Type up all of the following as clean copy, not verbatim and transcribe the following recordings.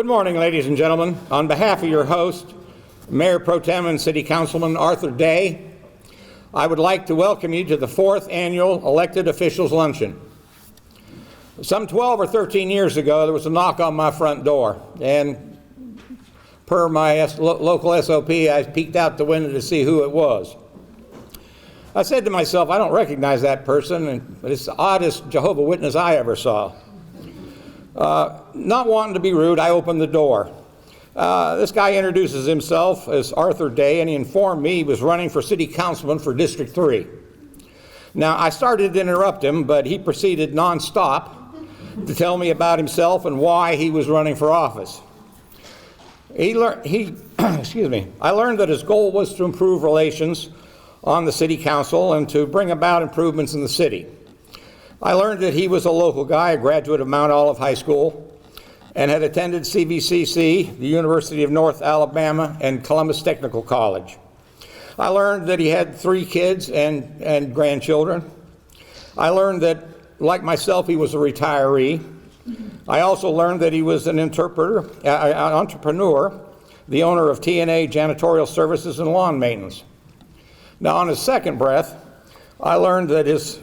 Good morning, ladies and gentlemen. On behalf of your host, Mayor Pro Tem and City Councilman Arthur Day, I would like to welcome you to the 4th Annual Elected Officials Luncheon. Some 12 or 13 years ago, there was a knock on my front door, and per my local SOP, I peeked out the window to see who it was. I said to myself, I don't recognize that person, but it's the oddest Jehovah's Witness I ever saw. Not wanting to be rude, I opened the door. This guy introduces himself as Arthur Day, and he informed me he was running for city councilman for District 3. Now, I started to interrupt him, but he proceeded nonstop to tell me about himself and why he was running for office. I learned that his goal was to improve relations on the city council and to bring about improvements in the city. I learned that he was a local guy, a graduate of Mount Olive High School, and had attended CVCC, the University of North Alabama, and Columbus Technical College. I learned that he had 3 kids and grandchildren. I learned that, like myself, he was a retiree. I also learned that he was an entrepreneur, the owner of T&A Janitorial Services and Lawn Maintenance. Now, on his second breath, I learned that his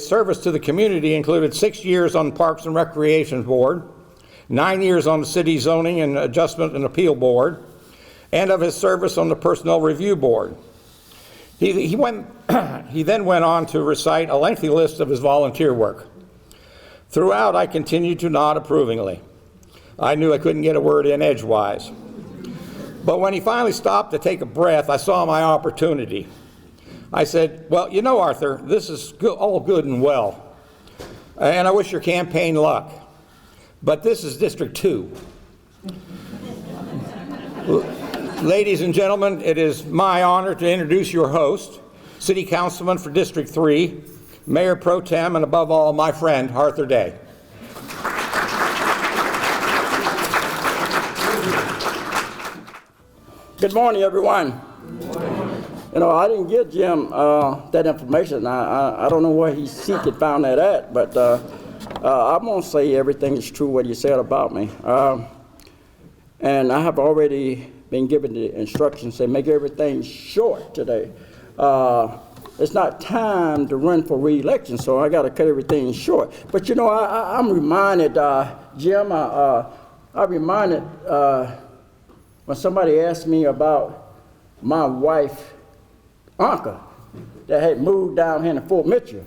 service to the community included 6 years on the Parks and Recreation Board, 9 years on the City Zoning and Adjustment and Appeal Board, and of his service on the Personnel Review Board. He then went on to recite a lengthy list of his volunteer work. Throughout, I continued to nod approvingly. I knew I couldn't get a word in edgewise. But when he finally stopped to take a breath, I saw my opportunity. I said, well, you know, Arthur, this is all good and well, and I wish your campaign luck, but this is District 2. Ladies and gentlemen, it is my honor to introduce your host, City Councilman for District 3, Mayor Pro Tem, and above all, my friend, Arthur Day. Good morning, everyone. You know, I didn't give Jim that information. I don't know where he found that at, but I'm going to say everything is true what he said about me. And I have already been given the instructions to make everything short today. It's not time to run for re-election, so I got to cut everything short. But you know, I'm reminded, Jim, I'm reminded when somebody asked me about my wife, uncle, that had moved down here to Fort Mitchell.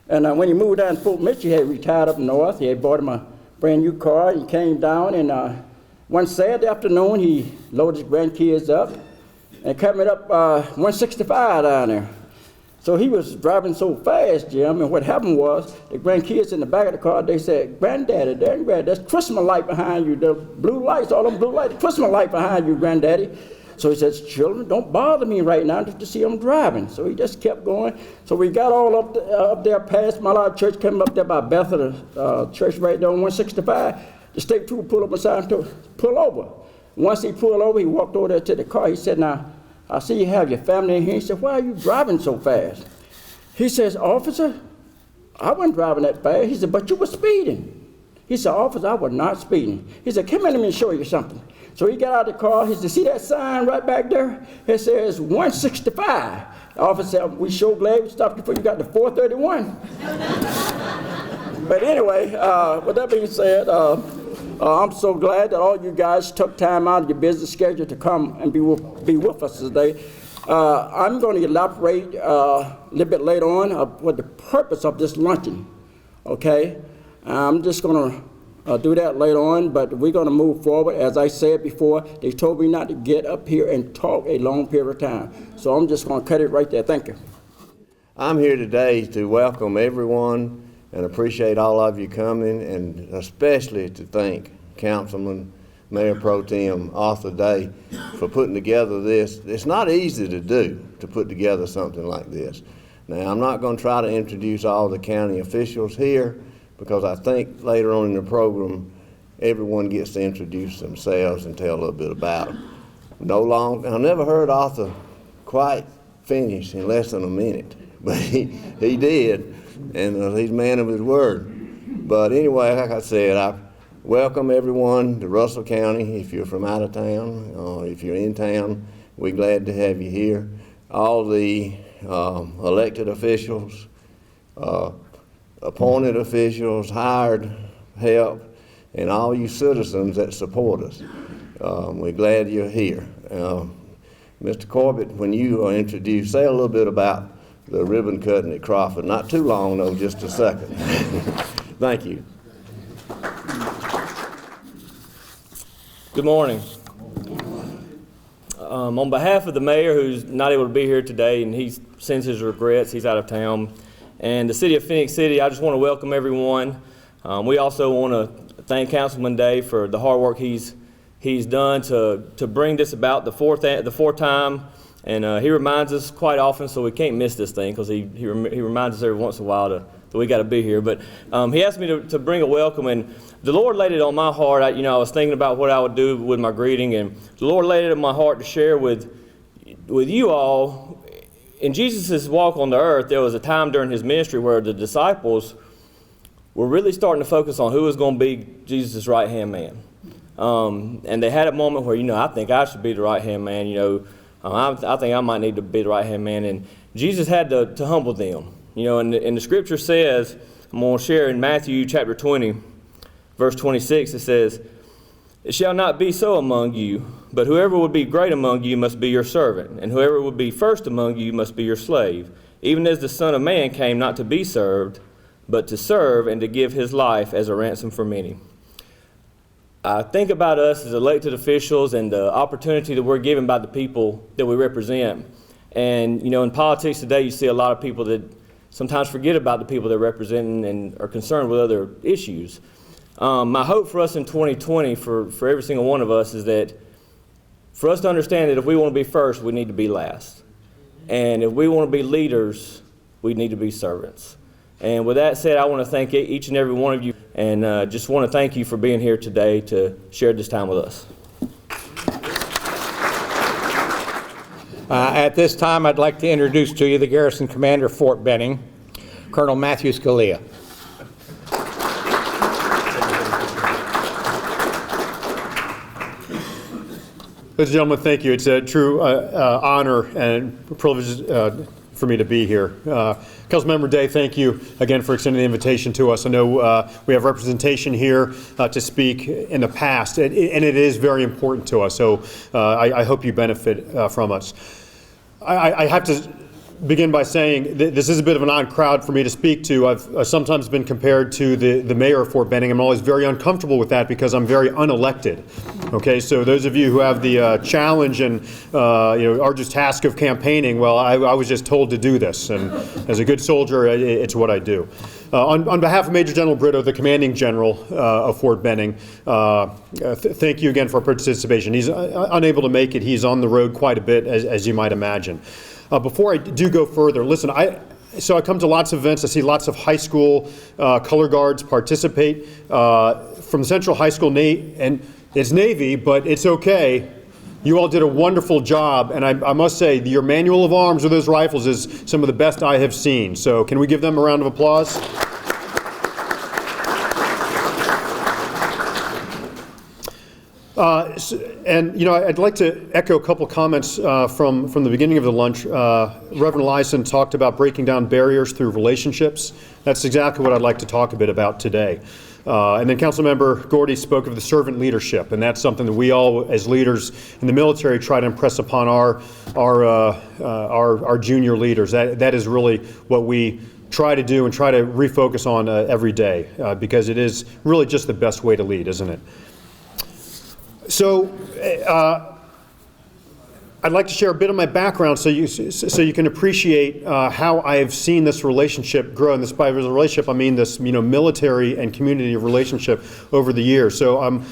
And when he moved down to Fort Mitchell, he had retired up north. He had bought him a brand new car. He came down, and one Saturday afternoon, he loaded his grandkids up and coming up 165 down there. So he was driving so fast, Jim, and what happened was the grandkids in the back of the car, they said, Granddaddy, there's Christmas light behind you, the blue lights, all them blue lights, Christmas light behind you, Granddaddy. So he says, children, don't bother me right now just to see I'm driving. So he just kept going. So we got all up there past my lot church, came up there by Bethel, church right there on 165. The state trooper pulled up beside him to pull over. Once he pulled over, he walked over there to the car. He said, now, I see you have your family in here. He said, why are you driving so fast? He says, officer, I wasn't driving that fast. He said, but you were speeding. He said, officer, I was not speeding. He said, come in, let me show you something. So he got out of the car. He said, see that sign right back there? It says 165. The officer said, we sure glad we stopped before you got to 431. But anyway, with that being said, I'm so glad that all you guys took time out of your busy schedule to come and be with us today. I'm going to elaborate a little bit later on what the purpose of this luncheon, okay? I'm just going to do that later on, but we're going to move forward. As I said before, they told me not to get up here and talk a long period of time. So I'm just going to cut it right there. Thank you. I'm here today to welcome everyone and appreciate all of you coming, and especially to thank Councilman Mayor Pro Tem Arthur Day for putting together this. It's not easy to do, to put together something like this. Now, I'm not going to try to introduce all the county officials here, because I think later on in the program, everyone gets to introduce themselves and tell a little bit about them. I never heard Arthur quite finish in less than a minute, but he did, and he's a man of his word. But anyway, like I said, welcome everyone to Russell County. If you're from out of town or if you're in town, we're glad to have you here. All the elected officials, appointed officials, hired help, and all you citizens that support us. We're glad you're here. Mr. Corbett, when you are introduced, say a little bit about the ribbon cutting at Crawford. Not too long, though, just a second. Thank you. Good morning. On behalf of the mayor, who's not able to be here today, and he sends his regrets, he's out of town, and the city of Phenix City, I just want to welcome everyone. We also want to thank Councilman Day for the hard work he's done to bring this about the fourth time, and he reminds us quite often, so we can't miss this thing, because he reminds us every once in a while that we got to be here. But he asked me to bring a welcome, and the Lord laid it on my heart. I was thinking about what I would do with my greeting, and the Lord laid it on my heart to share with you all. In Jesus' walk on the earth, there was a time during his ministry where the disciples were really starting to focus on who was going to be Jesus' right-hand man. And they had a moment where, I think I should be the right-hand man. I think I might need to be the right-hand man. And Jesus had to humble them. And the scripture says, I'm going to share in Matthew chapter 20, verse 26, it says, "It shall not be so among you, but whoever would be great among you must be your servant, and whoever would be first among you must be your slave, even as the Son of Man came not to be served, but to serve and to give his life as a ransom for many." I think about us as elected officials and the opportunity that we're given by the people that we represent. And, in politics today, you see a lot of people that sometimes forget about the people they're representing and are concerned with other issues. My hope for us in 2020, for every single one of us, is that for us to understand that if we want to be first, we need to be last. And if we want to be leaders, we need to be servants. And with that said, I want to thank each and every one of you, and just want to thank you for being here today to share this time with us. At this time, I'd like to introduce to you the Garrison Commander of Fort Benning, Colonel Matthew Scalia. Ladies and gentlemen, thank you. It's a true honor and privilege for me to be here. Councilmember Day, thank you again for extending the invitation to us. I know we have representation here to speak in the past, and it is very important to us, so I hope you benefit from us. I have to begin by saying this is a bit of an odd crowd for me to speak to. I've sometimes been compared to the mayor of Fort Benning. I'm always very uncomfortable with that because I'm very unelected. Okay, so those of you who have the challenge and arduous task of campaigning, well, I was just told to do this, and as a good soldier, it's what I do. On behalf of Major General Brito, the commanding general of Fort Benning, thank you again for participation. He's unable to make it. He's on the road quite a bit, as you might imagine. Before I do go further, listen, so I come to lots of events. I see lots of high school color guards participate from Central High School, and it's Navy, but it's okay. You all did a wonderful job, and I must say, your manual of arms with those rifles is some of the best I have seen. So can we give them a round of applause? I'd like to echo a couple comments from the beginning of the lunch. Reverend Eliason talked about breaking down barriers through relationships. That's exactly what I'd like to talk a bit about today. And then Councilmember Gordy spoke of the servant leadership, and that's something that we all, as leaders in the military, try to impress upon our junior leaders. That is really what we try to do and try to refocus on every day, because it is really just the best way to lead, isn't it? So I'd like to share a bit of my background so you can appreciate how I've seen this relationship grow. And by relationship, I mean this military and community relationship over the years. So I'm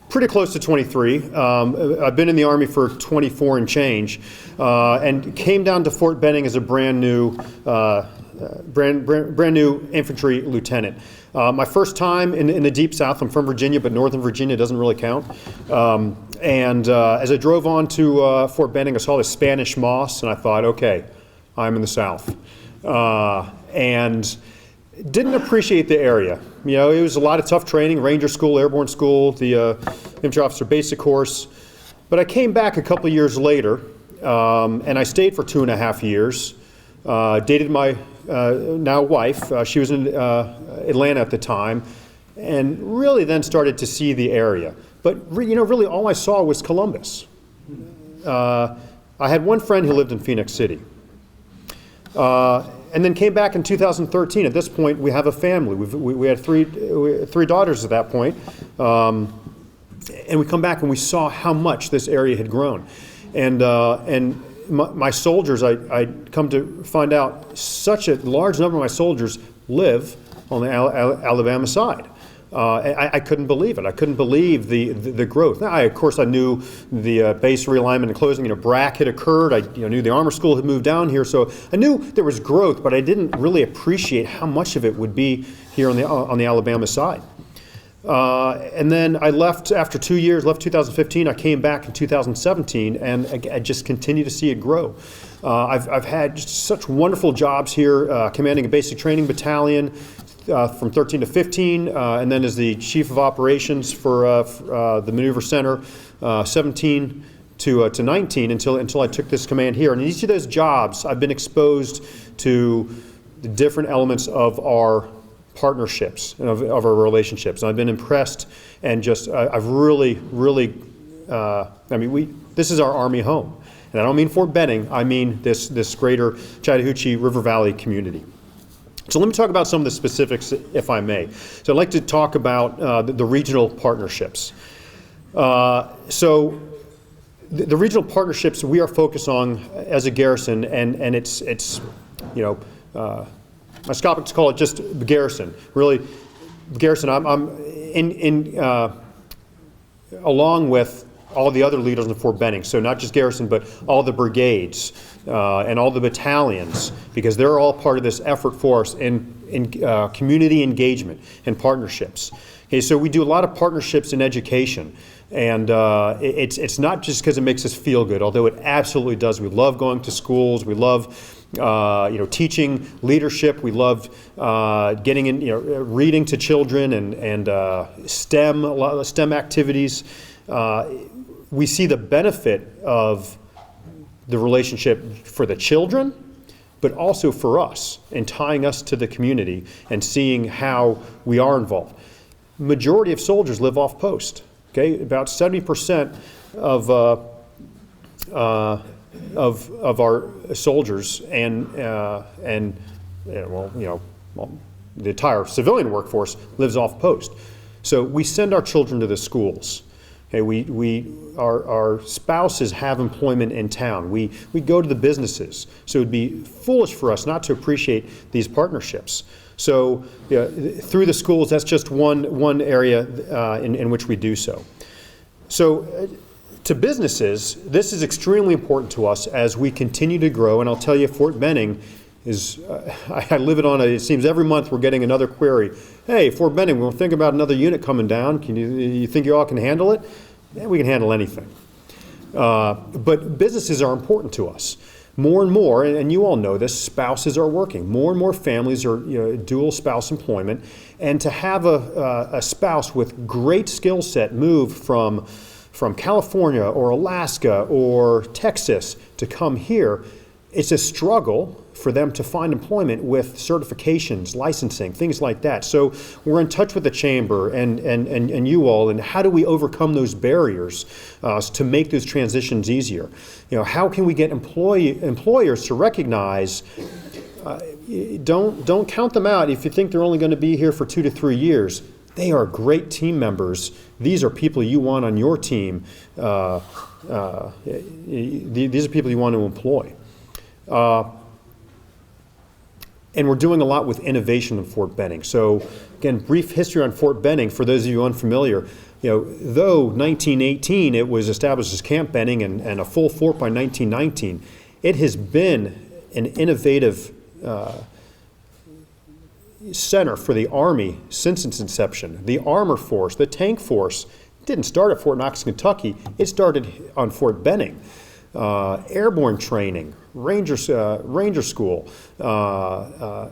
pretty close to 23. I've been in the Army for 24 and change, and came down to Fort Benning as a brand new infantry lieutenant. My first time in the Deep South. I'm from Virginia, but Northern Virginia doesn't really count. As I drove on to Fort Benning, I saw the Spanish moss, and I thought, okay, I'm in the South. didn't appreciate the area. You know, it was a lot of tough training, Ranger School, Airborne School, the Infantry Officer Basic Course. But I came back a couple of years later, and I stayed for 2.5 years. Dated my now wife. She was in Atlanta at the time, and really then started to see the area. But you know, really all I saw was Columbus. I had one friend who lived in Phenix City. And then came back in 2013. At this point, we have a family. We had three daughters at that point. And we come back and we saw how much this area had grown. And my soldiers, I come to find out, such a large number of my soldiers live on the Alabama side. I couldn't believe it. I couldn't believe the growth. Now, of course, I knew the base realignment and closing. You know, BRAC had occurred. I knew the Armor School had moved down here, so I knew there was growth, but I didn't really appreciate how much of it would be here on the Alabama side. And then I left after 2 years. Left 2015. I came back in 2017, and I just continued to see it grow. I've had just such wonderful jobs here, commanding a basic training battalion. From 13 to 15, and then as the Chief of Operations for the Maneuver Center, 17 to 19 until I took this command here. And in each of those jobs, I've been exposed to the different elements of our partnerships and of our relationships. And I've been impressed, and just I've really, this is our Army home. And I don't mean Fort Benning, I mean this greater Chattahoochee River Valley community. So let me talk about some of the specifics, if I may. So I'd like to talk about the regional partnerships. So the regional partnerships we are focused on as a garrison, and it's my scopics call it just garrison. Really, garrison. I'm along with all the other leaders in Fort Benning, so not just garrison, but all the brigades and all the battalions, because they're all part of this effort for us in community engagement and partnerships. Okay, so we do a lot of partnerships in education, and it's not just because it makes us feel good, although it absolutely does. We love going to schools. We love teaching leadership. We love getting in, reading to children and STEM, a lot of STEM activities. We see the benefit of the relationship for the children, but also for us, in tying us to the community and seeing how we are involved. Majority of soldiers live off post. Okay, about 70% of our soldiers and the entire civilian workforce lives off post. So we send our children to the schools. Okay, our spouses have employment in town. We go to the businesses. So it would be foolish for us not to appreciate these partnerships. So through the schools, that's just one area in which we do so. So to businesses, this is extremely important to us as we continue to grow. And I'll tell you, Fort Benning is, I live it on, it seems every month we're getting another query. Hey, Fort Benning, we'll think about another unit coming down. You think you all can handle it? Yeah, we can handle anything. But businesses are important to us. More and more, and you all know this, spouses are working. More and more families are dual spouse employment. And to have a spouse with great skill set move from California or Alaska or Texas to come here, it's a struggle for them to find employment with certifications, licensing, things like that. So we're in touch with the chamber and you all, and how do we overcome those barriers to make those transitions easier? How can we get employers to recognize, don't count them out if you think they're only going to be here for 2 to 3 years. They are great team members. These are people you want on your team. These are people you want to employ. And we're doing a lot with innovation in Fort Benning. So again, brief history on Fort Benning for those of you unfamiliar. Though 1918 it was established as Camp Benning and a full fort by 1919, it has been an innovative center for the Army since its inception. The Armor Force, the Tank Force, didn't start at Fort Knox, Kentucky. It started on Fort Benning. airborne training, Ranger School,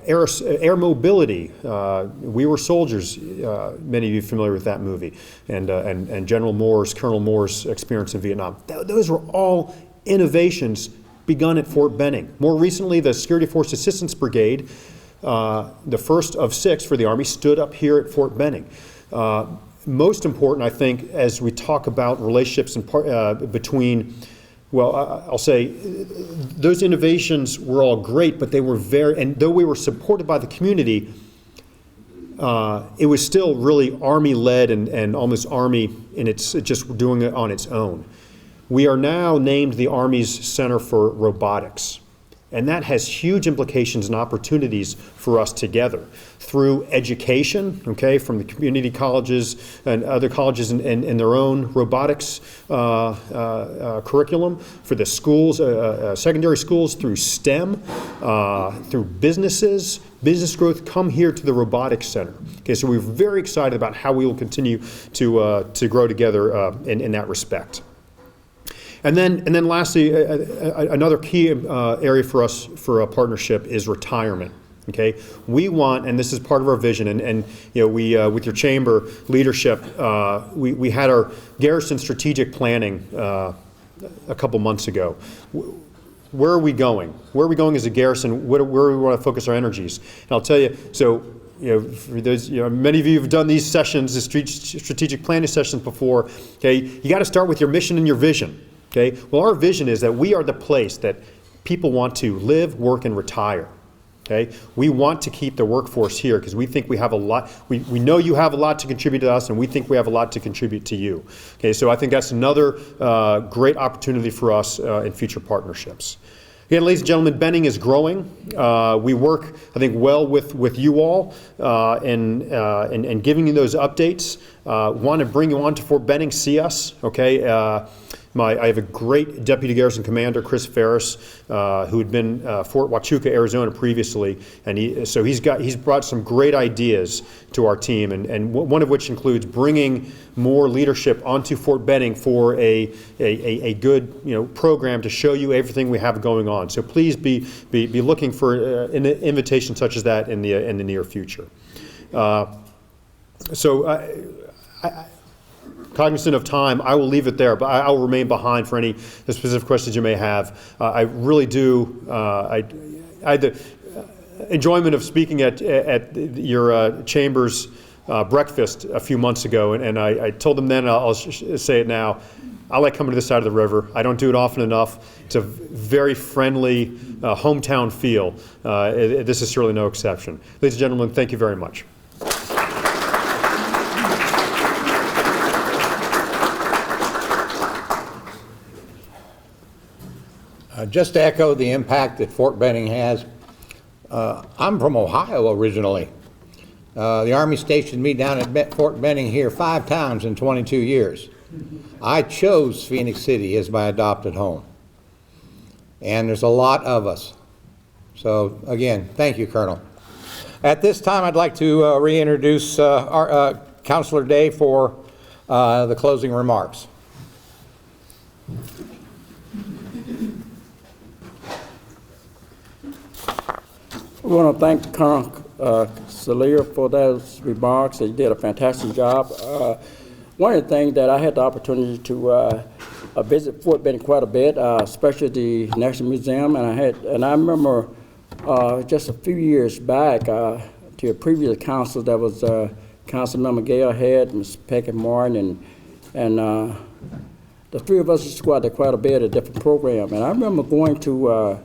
air mobility. We Were Soldiers. Many of you are familiar with that movie, and General Moore's, Colonel Moore's experience in Vietnam. Those were all innovations begun at Fort Benning. More recently, the Security Force Assistance Brigade, the first of 6 for the Army, stood up here at Fort Benning. Most important, I think, as we talk about relationships between, well, I'll say those innovations were all great, but they were and though we were supported by the community, it was still really Army-led and almost Army in its just doing it on its own. We are now named the Army's Center for Robotics. And that has huge implications and opportunities for us together through education, okay, from the community colleges and other colleges in their own robotics curriculum, for the schools, secondary schools, through STEM, through businesses. Business growth, come here to the Robotics Center. Okay, so we're very excited about how we will continue to grow together in that respect. And then lastly, another key area for us for a partnership is retirement. Okay, we want, and this is part of our vision, and you know, we with your chamber leadership, we had our garrison strategic planning a couple months ago. Where are we going? Where are we going as a garrison? Where do we want to focus our energies? And I'll tell you, so. You know, for those, you know, many of you have done these sessions, the strategic planning sessions before. Okay, you got to start with your mission and your vision. Okay, well, our vision is that we are the place that people want to live, work, and retire. Okay, we want to keep the workforce here because we think we have a lot. We know you have a lot to contribute to us, and we think we have a lot to contribute to you. Okay, so I think that's another great opportunity for us in future partnerships. Again, ladies and gentlemen, Benning is growing. We work, I think, well with you all in giving you those updates. Want to bring you on to Fort Benning, see us, okay? I have a great Deputy Garrison Commander, Chris Ferris, who had been Fort Huachuca, Arizona previously, and he's brought some great ideas to our team, and one of which includes bringing more leadership onto Fort Benning for a good program to show you everything we have going on. So please be looking for an invitation such as that in the near future. Cognizant of time, I will leave it there, but I will remain behind for any specific questions you may have. I really do. I had the enjoyment of speaking at your chamber's breakfast a few months ago, and I told them then, and I'll say it now, I like coming to this side of the river. I don't do it often enough. It's a very friendly hometown feel. This is surely no exception. Ladies and gentlemen, thank you very much. Just to echo the impact that Fort Benning has, I'm from Ohio originally. The Army stationed me down at Fort Benning here 5 times in 22 years. I chose Phenix City as my adopted home. And there's a lot of us. So again, thank you, Colonel. At this time, I'd like to reintroduce our Councilor Day for the closing remarks. We want to thank Colonel Salir for those remarks. He did a fantastic job. One of the things that I had the opportunity to visit Fort Benning quite a bit, especially the National Museum, and I remember just a few years back to a previous council that was Councilmember Gale Head, Ms. Peggy Martin, and the 3 of us used to go out there quite a bit at a different program. And I remember going to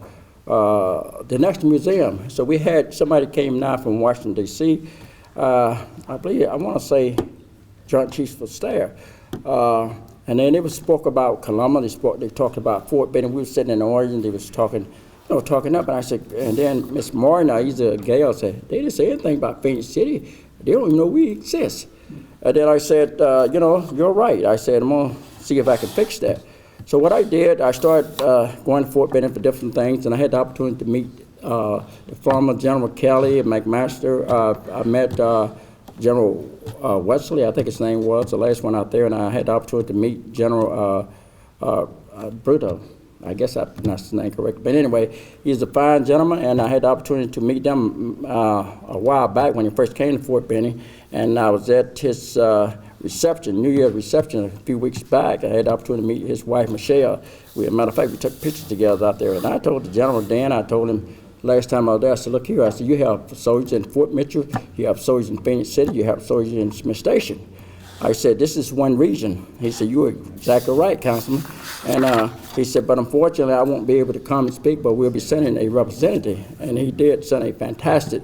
the National Museum. So we had somebody came now from Washington, D.C. I believe, I want to say Joint Chiefs of Staff. And then it was spoke about Columbus, they talked about Fort Benning. We were sitting in the audience, they was talking up, and I said, and then Miss Martin, he's a Gale, said, they didn't say anything about Phenix City. They don't even know we exist. And then I said, you're right. I said, I'm going to see if I can fix that. So what I did, I started going to Fort Benning for different things, and I had the opportunity to meet the former General Kelly and McMaster. I met General Wesley, I think his name was, the last one out there, and I had the opportunity to meet General Bruto. I guess I pronounced his name correctly. But anyway, he's a fine gentleman, and I had the opportunity to meet them a while back when he first came to Fort Benning, and I was at his reception, New Year's reception a few weeks back. I had the opportunity to meet his wife, Michelle. As a matter of fact, we took pictures together out there, and I told the gentleman, Dan, I told him last time I was there, I said, look here, I said, you have soldiers in Fort Mitchell, you have soldiers in Phenix City, you have soldiers in Smith Station. I said, this is one region. He said, you're exactly right, Councilman. And he said, but unfortunately, I won't be able to come and speak, but we'll be sending a representative. And he did send a fantastic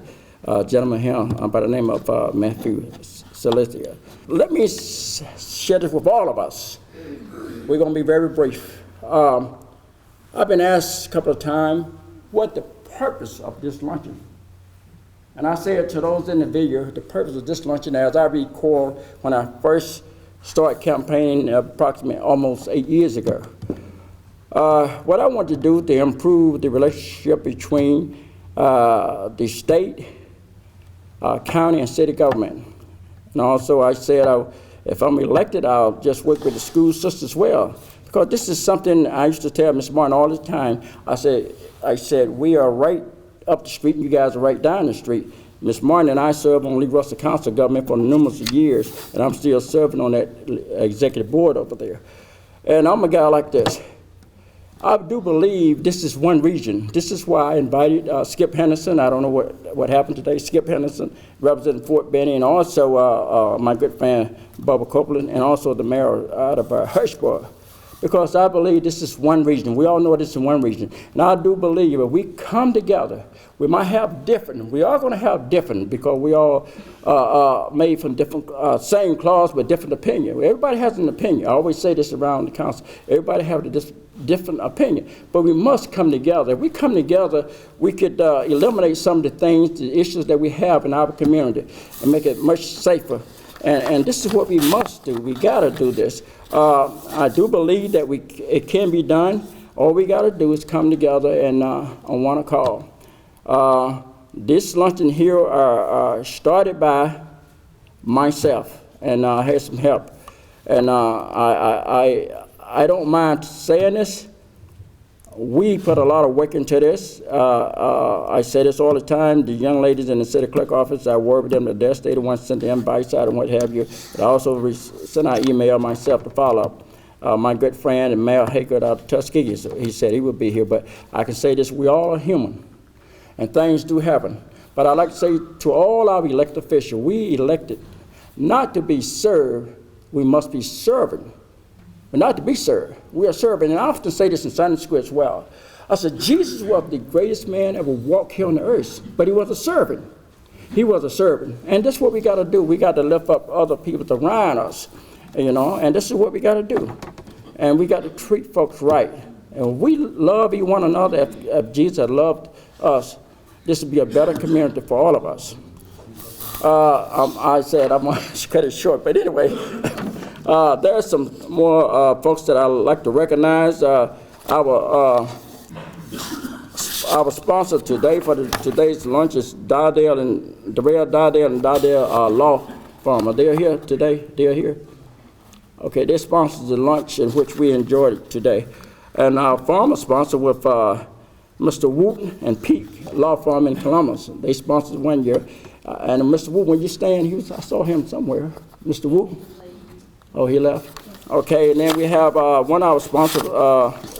gentleman here by the name of Matthew Celestia. Let me share this with all of us. We're going to be very brief. I've been asked a couple of times what the purpose of this luncheon. And I said to those in the video, the purpose of this luncheon, as I recall when I first started campaigning approximately almost 8 years ago, what I wanted to do to improve the relationship between the state, county, and city government. And also I said, if I'm elected, I'll just work with the school system as well. Because this is something I used to tell Ms. Martin all the time. I said, we are right up the street and you guys are right down the street. Ms. Martin and I served on Lee Russell Council government for numerous years, and I'm still serving on that executive board over there. And I'm a guy like this. I do believe this is one region. This is why I invited Skip Henderson. I don't know what happened today. Skip Henderson representing Fort Benning, and also my good friend Bubba Copeland, and also the mayor out of Hirschburg. Because I believe this is one region. We all know this is one region. And I do believe if we come together, we might have different. We are going to have different because we all made from different, same cloths but different opinion. Everybody has an opinion. I always say this around the council. Everybody has a different opinion. But we must come together. If we come together, we could eliminate some of the things, the issues that we have in our community and make it much safer. And this is what we must do. We got to do this. I do believe that it can be done. All we got to do is come together and on one accord. This luncheon here started by myself, and I had some help. And I don't mind saying this. We put a lot of work into this. I say this all the time. The young ladies in the city clerk office, I work with them to death. They the ones sent the invites out and what have you. But I also sent out email myself to follow up. My good friend and Mayor Haggard out of Tuskegee, so he said he would be here. But I can say this, we all are human, and things do happen. But I'd like to say to all our elected officials, we elected not to be served, we must be serving. But not to be served. We are serving. And I often say this in Sunday school as well. I said, Jesus was the greatest man ever walked here on the earth, but he was a servant. He was a servant. And this is what we got to do. We got to lift up other people around us, you know, and this is what we got to do. And we got to treat folks right. And we love one another. If Jesus had loved us, this would be a better community for all of us. I said I'm going to cut it short, but anyway, there's some more folks that I'd like to recognize. Our sponsor today for today's lunch is Darrell and Darrell Law Firm. Are they here today? They're here? Okay, they sponsored the lunch in which we enjoyed today. And our former sponsor with Mr. Wooten and Peak Law Firm in Columbus. They sponsored 1 year. And Mr. Wooten, when you stand, I saw him somewhere. Mr. Wooten? Oh, he left? Okay, and then we have one of our sponsors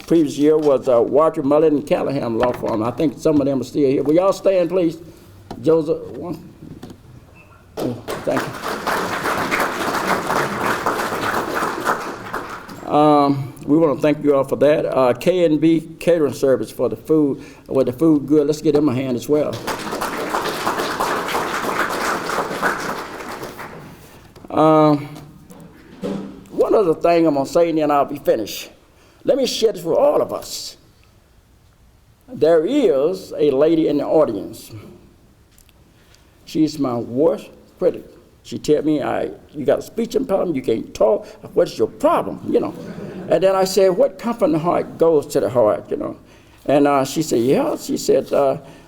previous year was Walter Mullen and Callahan Law Firm. I think some of them are still here. Will y'all stand, please? Joseph, one. Oh, thank you. We want to thank you all for that. K&B Catering Service for the food, with the food good. Let's give them a hand as well. One other thing I'm going to say, and then I'll be finished. Let me share this with all of us. There is a lady in the audience. She's my worst critic. She tell me, you got a speech impediment, you can't talk, what is your problem, you know? And then I said, what comes from the heart goes to the heart, you know? And she said, yeah, she said,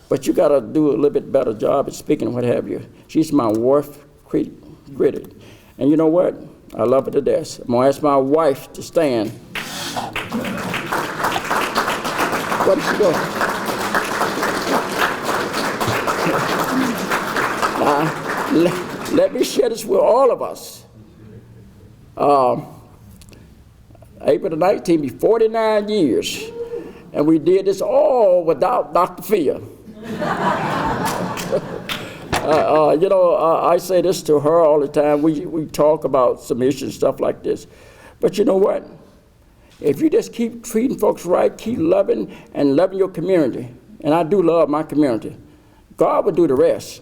but you got to do a little bit better job at speaking and what have you. She's my worst critic. And you know what? I love her to death. I'm going to ask my wife to stand. what is she doing? Let me share this with all of us. April the 19th, be 49 years, and we did this all without Dr. Phil. I say this to her all the time. We talk about some issues, stuff like this. But you know what? If you just keep treating folks right, keep loving and loving your community, and I do love my community, God will do the rest.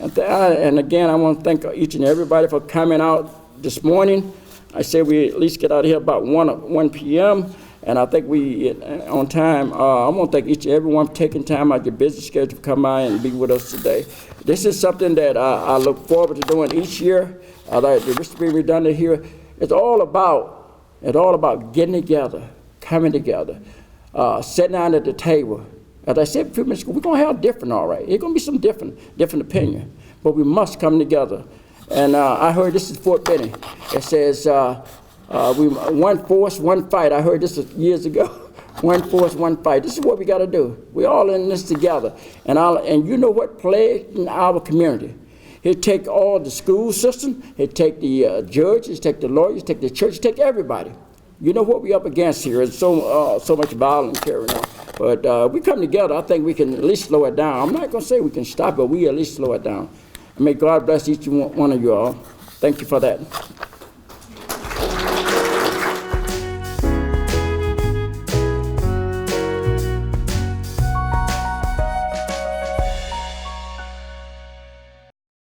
And again, I want to thank each and everybody for coming out this morning. I said we at least get out of here about 1 p.m., and I think we on time. I want to thank each and everyone for taking time out of your busy schedule to come by and be with us today. This is something that I look forward to doing each year. This to be redundant here. It's all about getting together, coming together, sitting down at the table. As I said a few minutes ago, we're going to have different, all right. It's going to be some different opinion, but we must come together. And I heard this is Fort Benning. It says, we one force, one fight. I heard this years ago. One force, one fight. This is what we got to do. We're all in this together. And you know what plagued in our community? He'd take all the school system. He'd take the judges, take the lawyers, take the church, take everybody. You know what we up against here is so much violence carrying on. But we come together, I think we can at least slow it down. I'm not going to say we can stop it, but we at least slow it down. And may God bless each one of you all. Thank you for that.